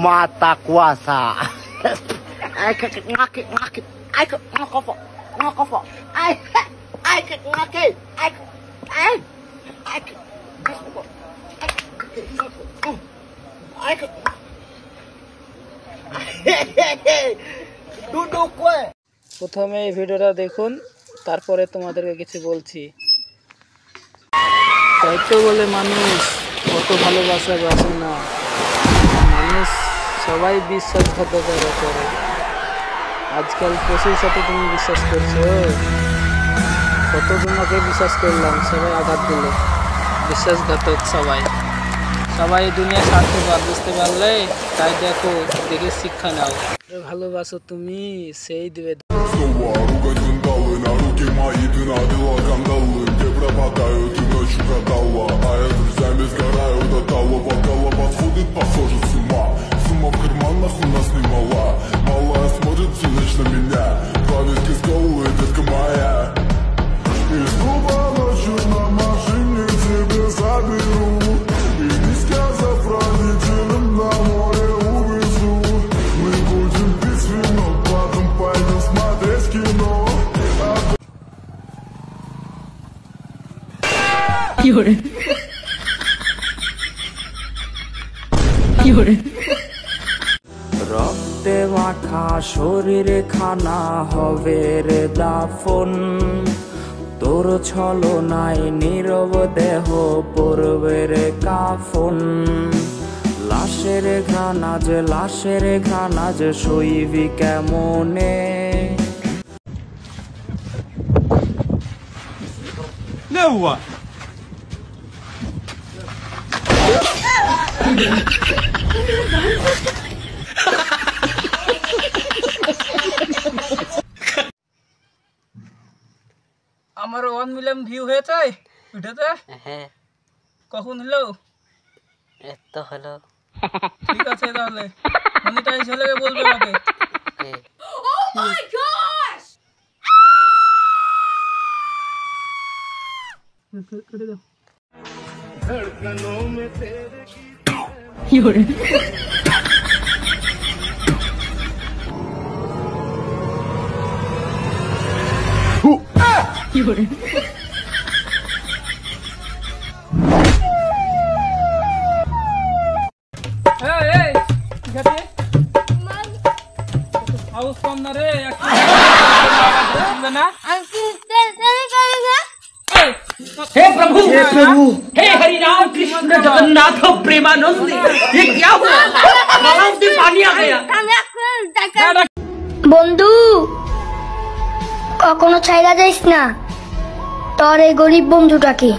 mata kuasa. Ngakit. Ngakofo. Ngakit. প্রথমে এই ভিডিওটা দেখুন, তারপরে তোমাদেরকে কিছু বলছি। তাই তো বলে মানুষ কত ভালোবাসা বাসে না, মানুষ সবাই বিশ্বাসঘাতকতা করে। আজকাল পশুর সাথে তুমি বিশ্বাস করছো? কত তোমাকে বিশ্বাস করলাম, সবাই আঘাত দিল। বিশ্বাসঘাতক সবাই দুনিয়া স্বার্থপর, বুঝতে পারলে? তাই দেখে শিক্ষা নাও। ভালোবাসো তুমি, সেই দেবে। На руки мои ты надела кандалы, где пропадают и ночью гадала. А я друзьями сгораю до того, бокала подходит, похоже с ума. Сумма в карманах у нас немала, малая смотрит всю ночь на меня. Повязки с головы, детка моя. Из клуба ночью на машине тебе заберу, и не сказав родителям на море увезу. Мы будем пить вино, потом пойдем смотреть кино. রক্তে মাখা শরীরে খানা হবে রে দাফন, তোর ছলনায় নীরব দেহ পড়বে রে কাফন। লাশের ঘ্রাণ আজ সইবি কেমনে? আমার 1 মিলিয়ন ভিউ হয়েছে ভিডিওতে। হ্যাঁ, কখন হলো? এত হলো। ঠিক আছে, তাহলে মনিটাইজ হলে বলবে আমাকে। Oh my gosh! কেটে দাও। हाउस कम ना रे ना। हे प्रभु हे हरि राम कृष्ण जगन्नाथ प्रेमानंद, ये क्या हुआ? गलाव से पानी आ गया। বন্ধু, কখনো ছাইড়া যাইস না তোর এই গরিব বন্ধুটাকে।